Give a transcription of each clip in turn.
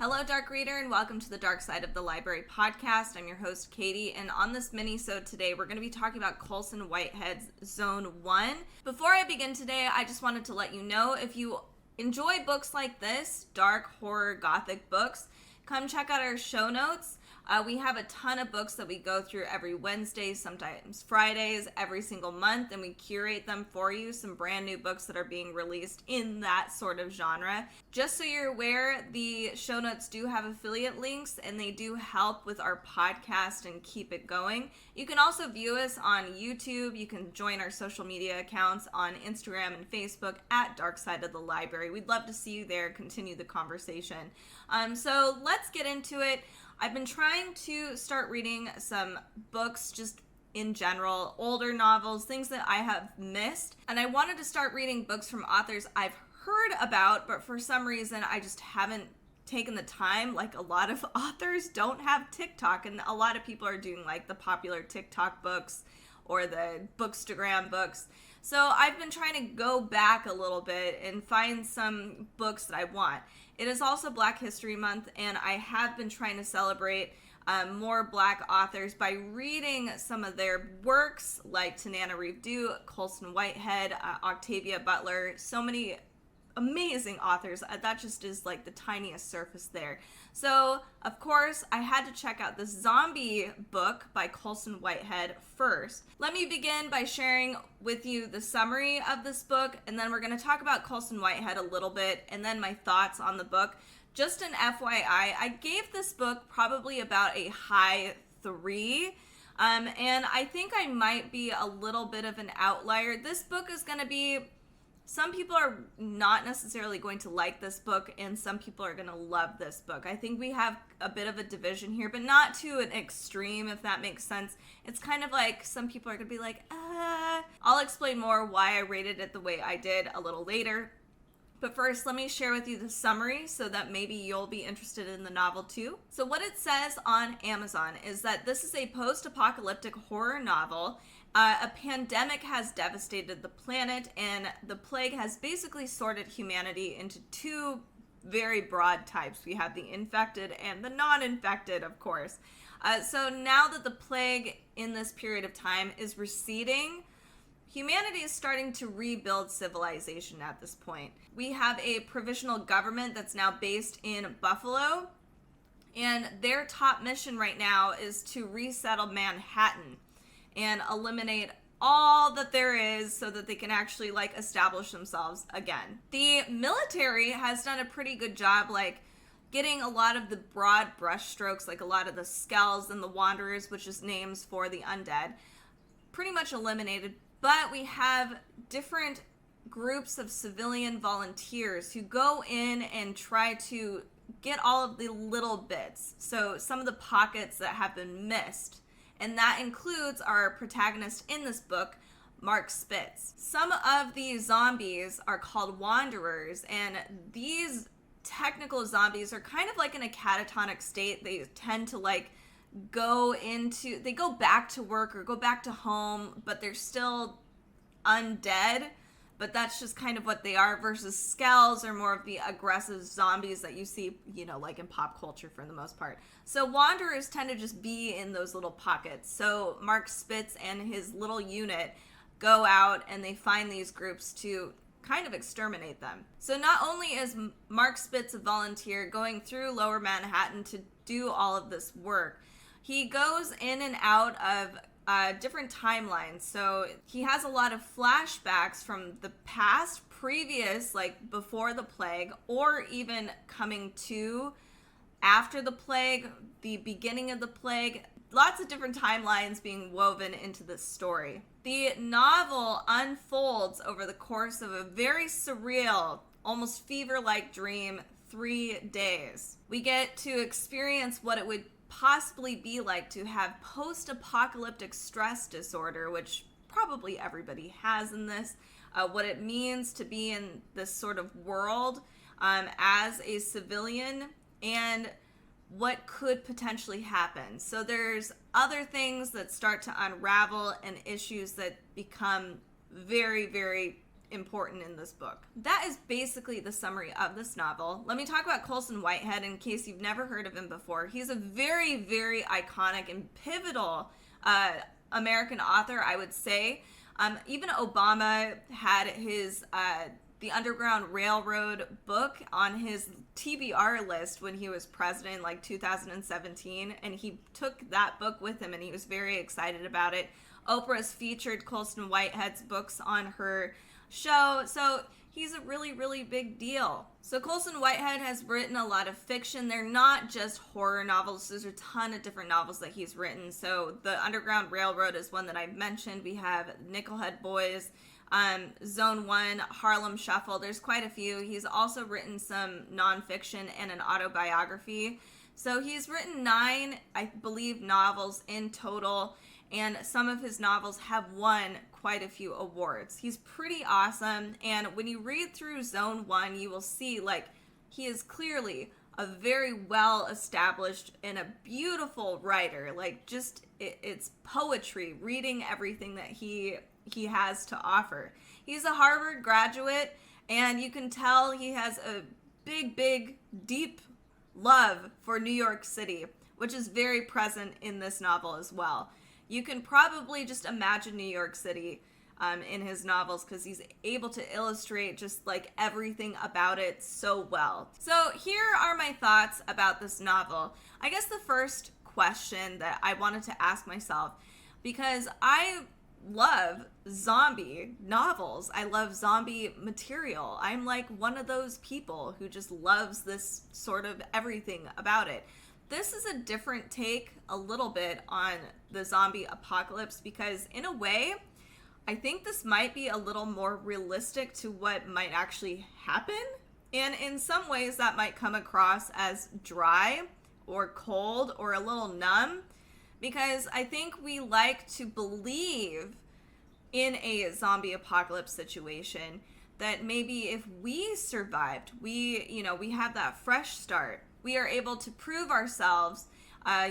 Hello, Dark Reader, and welcome to the Dark Side of the Library podcast. I'm your host, Katie, and on this mini-sode today, we're going to be talking about Colson Whitehead's Zone 1. Before I begin today, I just wanted to let you know, if you enjoy books like this, dark, horror, gothic books, come check out our show notes. We have a ton of books that we go through every Wednesday, sometimes Fridays, every single month, and we curate them for you, some brand new books that are being released in that sort of genre. Just so you're aware, the show notes do have affiliate links, and they do help with our podcast and keep it going. You can also view us on YouTube. You can join our social media accounts on Instagram and Facebook at Dark Side of the Library. We'd love to see you there, continue the conversation. So let's get into it. I've been trying to start reading some books just in general, older novels, things that I have missed. And I wanted to start reading books from authors I've heard about, but for some reason I just haven't taken the time. Like, a lot of authors don't have TikTok, and a lot of people are doing like the popular TikTok books or the Bookstagram books. So I've been trying to go back a little bit and find some books that I want. It is also Black History Month, and I have been trying to celebrate more Black authors by reading some of their works, like Tanana Reeve-Dew, Colson Whitehead, Octavia Butler, so many amazing authors. That just is like the tiniest surface there. So, of course, I had to check out this zombie book by Colson Whitehead first. Let me begin by sharing with you the summary of this book, and then we're going to talk about Colson Whitehead a little bit, and then my thoughts on the book. Just an FYI, I gave this book probably about a high 3, and I think I might be a little bit of an outlier. This book is going to be... Some people are not necessarily going to like this book, and some people are going to love this book. I think we have a bit of a division here, but not to an extreme, if that makes sense. It's kind of like some people are going to be like, I'll explain more why I rated it the way I did a little later. But first, let me share with you the summary so that maybe you'll be interested in the novel too. So what it says on Amazon is that this is a post-apocalyptic horror novel. A pandemic has devastated the planet, and the plague has basically sorted humanity into two very broad types. We have the infected and the non-infected, of course. So now that the plague in this period of time is receding, humanity is starting to rebuild civilization at this point. We have a provisional government that's now based in Buffalo, and their top mission right now is to resettle Manhattan and eliminate all that there is so that they can actually establish themselves again. The military has done a pretty good job getting a lot of the broad brushstrokes, like a lot of the skells and the wanderers, which is names for the undead, pretty much eliminated. But we have different groups of civilian volunteers who go in and try to get all of the little bits. So some of the pockets that have been missed. And that includes our protagonist in this book, Mark Spitz. Some of these zombies are called wanderers, and these technical zombies are kind of in a catatonic state. They tend to they go back to work or go back to home, but they're still undead. But that's just kind of what they are, versus skells are more of the aggressive zombies that you see, in pop culture for the most part. So wanderers tend to just be in those little pockets. So Mark Spitz and his little unit go out and they find these groups to kind of exterminate them. So not only is Mark Spitz a volunteer going through Lower Manhattan to do all of this work, he goes in and out of different timelines. So he has a lot of flashbacks from the past, previous, before the plague, or even coming to after the plague, the beginning of the plague. Lots of different timelines being woven into this story. The novel unfolds over the course of a very surreal, almost fever-like dream, 3 days. We get to experience what it would possibly be like to have post-apocalyptic stress disorder, which probably everybody has in this, what it means to be in this sort of world as a civilian, and what could potentially happen. So there's other things that start to unravel and issues that become very, very important in this book. That is basically the summary of this novel. Let me talk about Colson Whitehead in case you've never heard of him before. He's a very, very iconic and pivotal American author, I would say. Even Obama had his the Underground Railroad book on his TBR list when he was president, like 2017, and he took that book with him and he was very excited about it. Oprah's featured Colson Whitehead's books on her show, so he's a really, really big deal. So Colson Whitehead has written a lot of fiction. They're not just horror novels. There's a ton of different novels that he's written. So the Underground Railroad is one that I've mentioned. We have Nickelhead Boys, Zone 1, Harlem Shuffle. There's quite a few. He's also written some nonfiction and an autobiography. So he's written 9, I believe, novels in total, and some of his novels have won quite a few awards. He's pretty awesome, and when you read through Zone 1, you will see, like, he is clearly a very well-established and a beautiful writer. Like, just, it's poetry, reading everything that he has to offer. He's a Harvard graduate, and you can tell he has a big, deep love for New York City, which is very present in this novel as well. You can probably just imagine New York City in his novels because he's able to illustrate just like everything about it so well. So here are my thoughts about this novel. I guess the first question that I wanted to ask myself, because I love zombie novels. I love zombie material. I'm like one of those people who just loves this sort of everything about it. This is a different take a little bit on the zombie apocalypse because in a way, I think this might be a little more realistic to what might actually happen. And in some ways that might come across as dry or cold or a little numb, because I think we like to believe in a zombie apocalypse situation that maybe if we survived, we have that fresh start. We are able to prove ourselves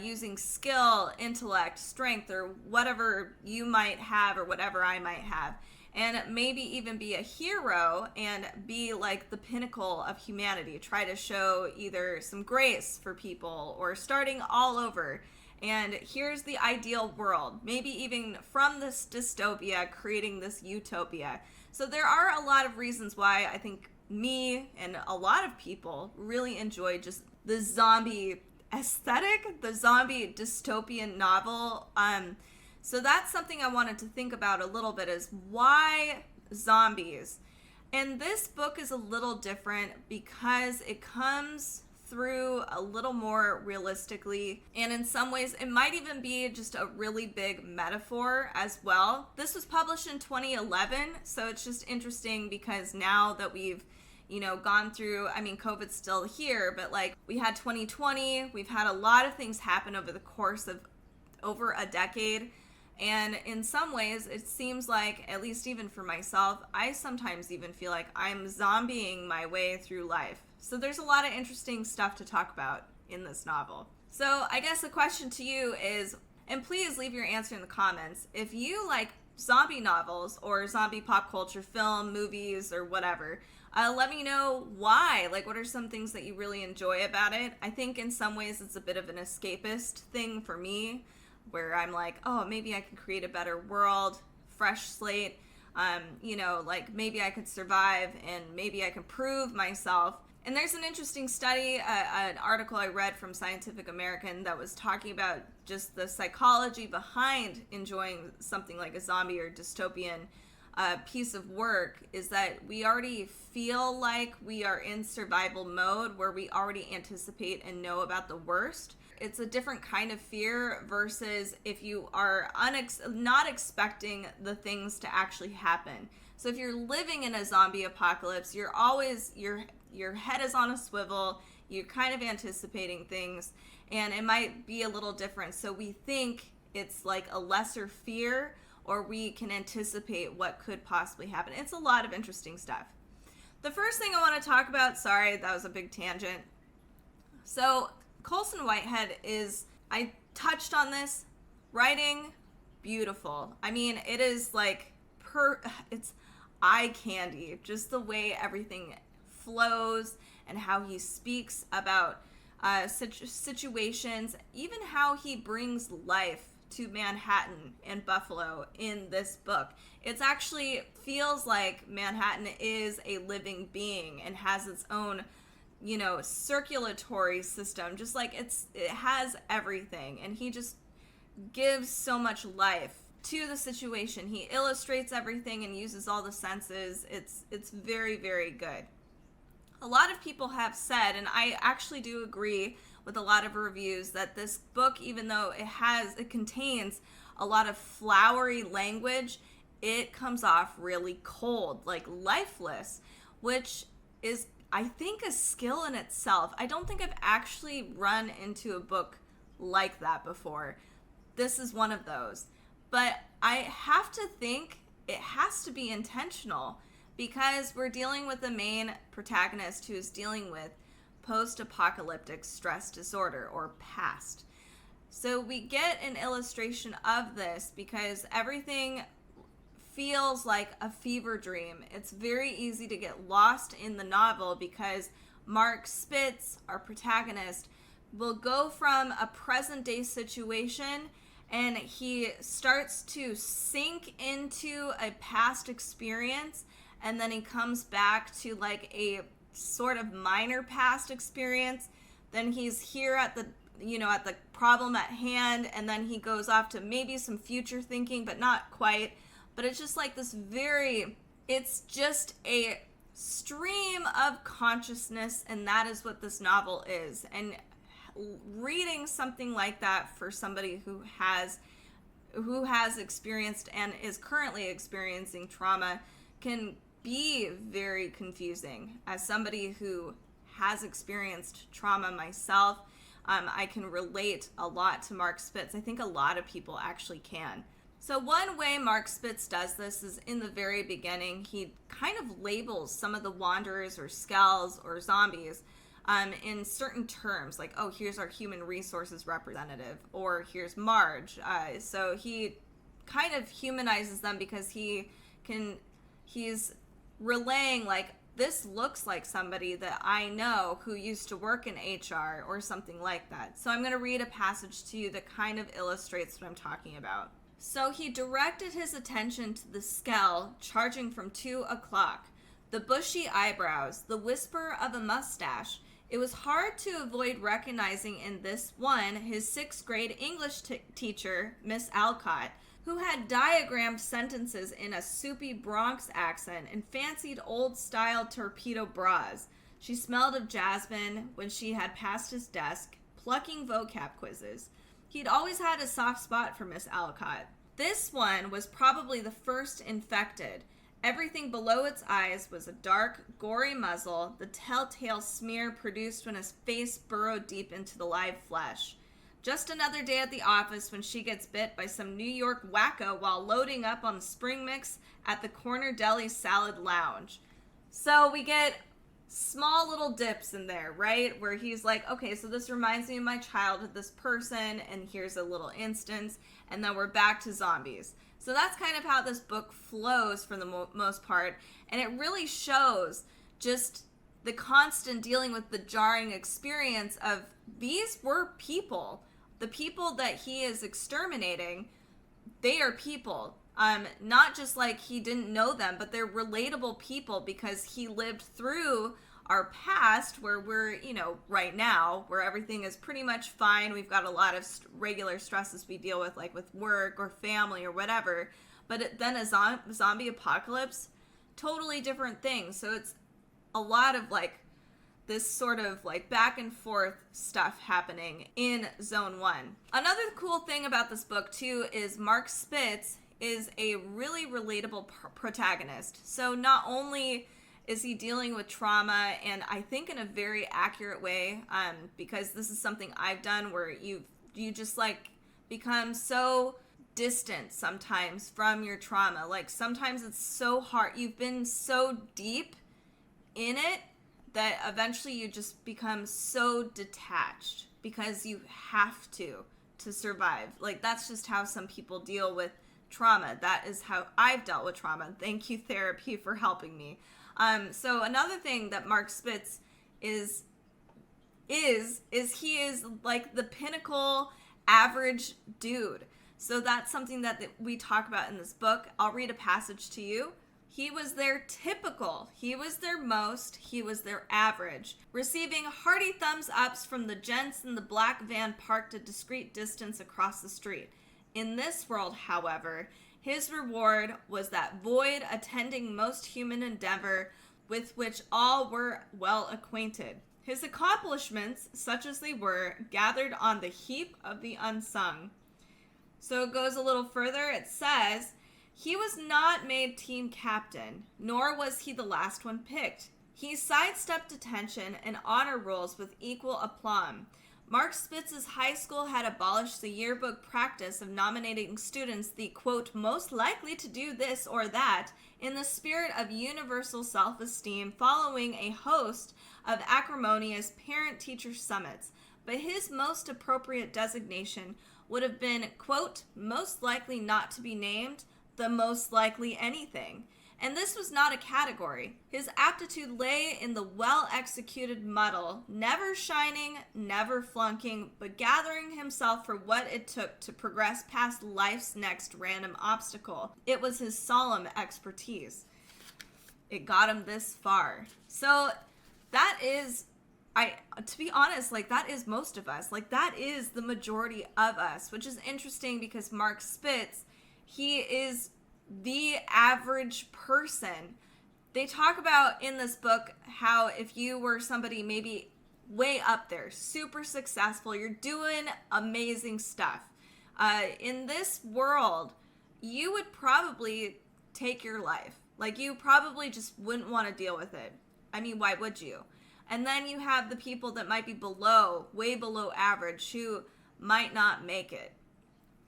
using skill, intellect, strength, or whatever you might have or whatever I might have. And maybe even be a hero and be like the pinnacle of humanity. Try to show either some grace for people or starting all over. And here's the ideal world. Maybe even from this dystopia, creating this utopia. So there are a lot of reasons why I think me and a lot of people really enjoy just the zombie aesthetic, the zombie dystopian novel. So that's something I wanted to think about a little bit, is why zombies? And this book is a little different because it comes through a little more realistically, and in some ways it might even be just a really big metaphor as well. This was published in 2011, so it's just interesting because now that we've gone through, COVID's still here, but like we had 2020, we've had a lot of things happen over the course of over a decade. And in some ways, it seems like, at least even for myself, I sometimes even feel like I'm zombieing my way through life. So there's a lot of interesting stuff to talk about in this novel. So I guess the question to you is, and please leave your answer in the comments, if you like zombie novels or zombie pop culture, film, movies, or whatever, let me know why. Like, what are some things that you really enjoy about it? I think in some ways it's a bit of an escapist thing for me, where I'm like, oh, maybe I can create a better world, fresh slate, like maybe I could survive and maybe I can prove myself. And there's an interesting study, an article I read from Scientific American that was talking about just the psychology behind enjoying something like a zombie or dystopian piece of work, is that we already feel like we are in survival mode where we already anticipate and know about the worst. It's a different kind of fear versus if you are not expecting the things to actually happen. So if you're living in a zombie apocalypse, you're always, your head is on a swivel, you're kind of anticipating things, and it might be a little different. So we think it's like a lesser fear, or we can anticipate what could possibly happen. It's a lot of interesting stuff. The first thing I want to talk about, sorry, that was a big tangent. So Colson Whitehead is, I touched on this, writing beautiful. I mean, it is like, eye candy, just the way everything flows and how he speaks about situations, even how he brings life to Manhattan and Buffalo in this book. It's actually feels like Manhattan is a living being and has its own, circulatory system, just like it has everything, and he just gives so much life to the situation. He illustrates everything and uses all the senses. It's very, very good. A lot of people have said, and I actually do agree with a lot of reviews, that this book, even though it contains a lot of flowery language, it comes off really cold, like lifeless, which is, I think, a skill in itself. I don't think I've actually run into a book like that before. This is one of those. But I have to think it has to be intentional, because we're dealing with the main protagonist who is dealing with post-apocalyptic stress disorder, or PAST. So we get an illustration of this because everything feels like a fever dream. It's very easy to get lost in the novel because Mark Spitz, our protagonist, will go from a present day situation and he starts to sink into a past experience, and then he comes back to like a sort of minor past experience. Then he's here at the problem at hand, and then he goes off to maybe some future thinking, but not quite. But it's just like this it's just a stream of consciousness, and that is what this novel is. And reading something like that for somebody who has experienced and is currently experiencing trauma can be very confusing. As somebody who has experienced trauma myself, I can relate a lot to Mark Spitz. I think a lot of people actually can. So one way Mark Spitz does this is in the very beginning. He kind of labels some of the wanderers or skells or zombies in certain terms, like, oh, here's our human resources representative, or here's Marge. So he kind of humanizes them because he's relaying, like, this looks like somebody that I know who used to work in HR or something like that. So I'm going to read a passage to you that kind of illustrates what I'm talking about. So he directed his attention to the skell charging from 2 o'clock, the bushy eyebrows, the whisper of a mustache. It was hard to avoid recognizing in this one his 6th grade English teacher, Miss Alcott, who had diagrammed sentences in a soupy Bronx accent and fancied old-style torpedo bras. She smelled of jasmine when she had passed his desk, plucking vocab quizzes. He'd always had a soft spot for Miss Alcott. This one was probably the first infected. Everything below its eyes was a dark, gory muzzle, the telltale smear produced when his face burrowed deep into the live flesh. Just another day at the office when she gets bit by some New York wacko while loading up on spring mix at the corner deli salad lounge. So we get small little dips in there, right? Where he's like, okay, so this reminds me of my childhood, this person, and here's a little instance, and then we're back to zombies. So that's kind of how this book flows for the most part, and it really shows just the constant dealing with the jarring experience of these were people. The people that he is exterminating, they are people. Not just like he didn't know them, but they're relatable people because he lived through our past where we're, right now, where everything is pretty much fine. We've got a lot of regular stresses we deal with, like with work or family or whatever. But then a zombie apocalypse, totally different thing. So it's a lot of like this sort of like back and forth stuff happening in Zone 1. Another cool thing about this book too is Mark Spitz is a really relatable protagonist. So not only is he dealing with trauma, and I think in a very accurate way, because this is something I've done where you just like become so distant sometimes from your trauma. Like sometimes it's so hard. You've been so deep in it that eventually you just become so detached because you have to survive. Like that's just how some people deal with trauma. That is how I've dealt with trauma. Thank you, therapy, for helping me. So another thing that Mark Spitz is he is like the pinnacle average dude. So that's something that we talk about in this book. I'll read a passage to you. He was their typical, he was their most, he was their average, receiving hearty thumbs ups from the gents in the black van parked a discreet distance across the street. In this world, however, his reward was that void attending most human endeavor with which all were well acquainted. His accomplishments, such as they were, gathered on the heap of the unsung. So it goes a little further. It says, he was not made team captain, nor was he the last one picked. He sidestepped detention and honor rolls with equal aplomb. Mark Spitz's high school had abolished the yearbook practice of nominating students the, quote, most likely to do this or that, in the spirit of universal self-esteem, following a host of acrimonious parent-teacher summits. But his most appropriate designation would have been, quote, most likely not to be named, the most likely anything. And this was not a category. His aptitude lay in the well-executed muddle, never shining, never flunking, but gathering himself for what it took to progress past life's next random obstacle. It was his solemn expertise. It got him this far. So that is, to be honest, like that is most of us. Like that is the majority of us, which is interesting because Mark Spitz, he is the average person. They talk about in this book how if you were somebody maybe way up there, super successful, you're doing amazing stuff. In this world, you would probably take your life. Like you probably just wouldn't want to deal with it. I mean, why would you? And then you have the people that might be below, way below average, who might not make it.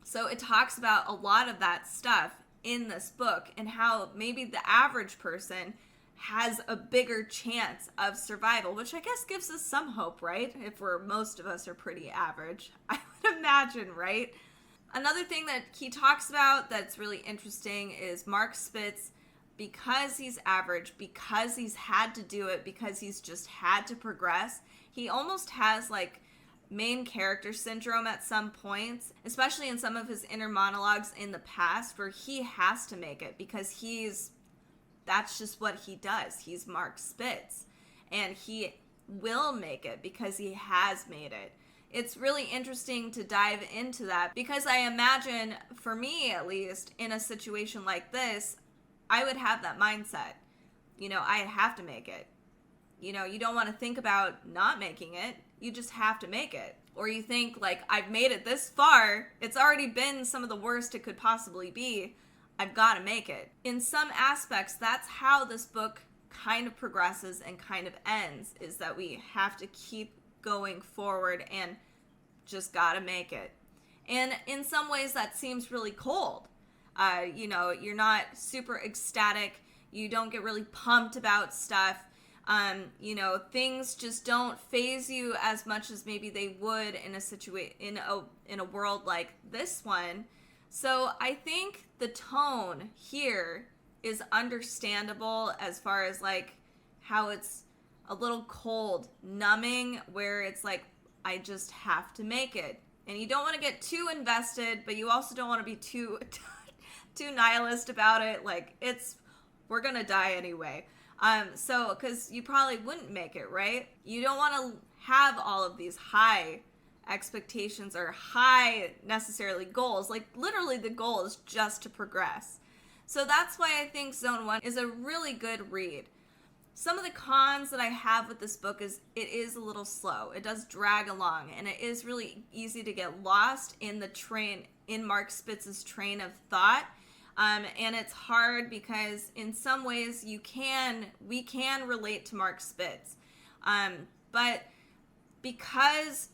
So it talks about a lot of that stuff in this book and how maybe the average person has a bigger chance of survival, which I guess gives us some hope, right? If most of us are pretty average, I would imagine, right? Another thing that he talks about that's really interesting is Mark Spitz, because he's average, because he's had to do it, because he's just had to progress, he almost has like main character syndrome at some points, especially in some of his inner monologues in the past where he has to make it because that's just what he does. He's Mark Spitz and he will make it because he has made it. It's really interesting to dive into that because I imagine, for me at least, in a situation like this, I would have that mindset. You know, I have to make it. You know, you don't want to think about not making it. You just have to make it. Or you think, like, I've made it this far. It's already been some of the worst it could possibly be. I've got to make it. In some aspects, that's how this book kind of progresses and kind of ends, is that we have to keep going forward and just got to make it. And in some ways, that seems really cold. You know, you're not super ecstatic. You don't get really pumped about stuff. You know, things just don't faze you as much as maybe they would in a world like this one. So I think the tone here is understandable as far as like how it's a little cold, numbing, where it's like, I just have to make it. And you don't want to get too invested, but you also don't want to be too nihilist about it. Like we're going to die anyway. So, cause you probably wouldn't make it, right? You don't want to have all of these high expectations or high necessarily goals. Like literally the goal is just to progress. So that's why I think Zone 1 is a really good read. Some of the cons that I have with this book is it is a little slow. It does drag along and it is really easy to get lost in Mark Spitz's train of thought. And it's hard because in some ways we can relate to Mark Spitz. But because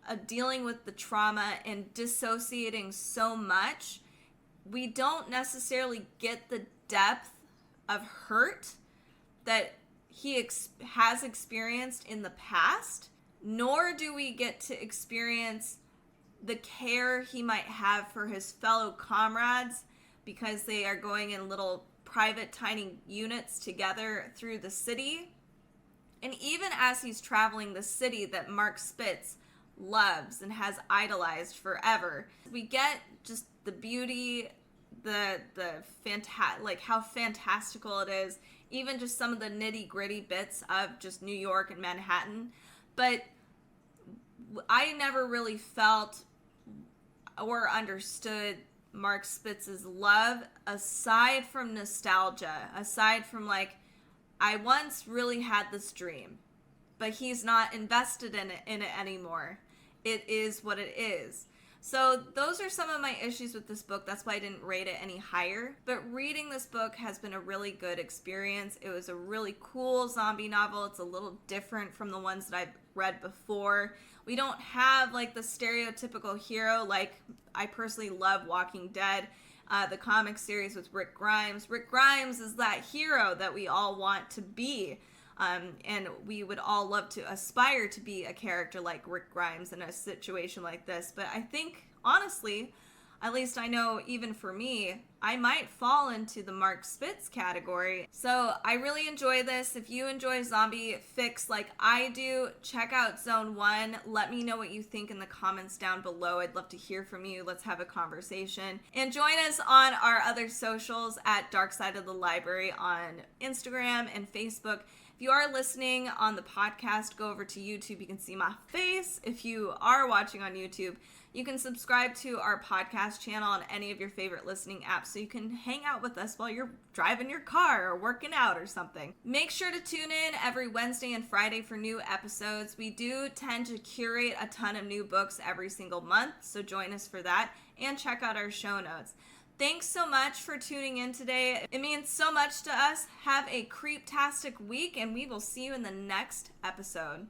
of dealing with the trauma and dissociating so much, we don't necessarily get the depth of hurt that he has experienced in the past, nor do we get to experience the care he might have for his fellow comrades, because they are going in little private tiny units together through the city. And even as he's traveling the city that Mark Spitz loves and has idolized forever, we get just the beauty, the like how fantastical it is, even just some of the nitty-gritty bits of just New York and Manhattan. But I never really felt or understood Mark Spitz's love aside from nostalgia, aside from like, I once really had this dream, but he's not invested in it anymore. It is what it is. So those are some of my issues with this book. That's why I didn't rate it any higher. But reading this book has been a really good experience. It was a really cool zombie novel. It's a little different from the ones that I've read before. We don't have like the stereotypical hero. Like, I personally love Walking Dead, the comic series with Rick Grimes. Rick Grimes is that hero that we all want to be. And we would all love to aspire to be a character like Rick Grimes in a situation like this. But I think, honestly, at least I know even for me, I might fall into the Mark Spitz category. So I really enjoy this. If you enjoy zombie fix like I do, check out Zone 1. Let me know what you think in the comments down below. I'd love to hear from you. Let's have a conversation. And join us on our other socials at Dark Side of the Library on Instagram and Facebook. If you are listening on the podcast, go over to YouTube. You can see my face. If you are watching on YouTube, you can subscribe to our podcast channel on any of your favorite listening apps so you can hang out with us while you're driving your car or working out or something. Make sure to tune in every Wednesday and Friday for new episodes. We do tend to curate a ton of new books every single month, so join us for that and check out our show notes. Thanks so much for tuning in today. It means so much to us. Have a creep-tastic week, and we will see you in the next episode.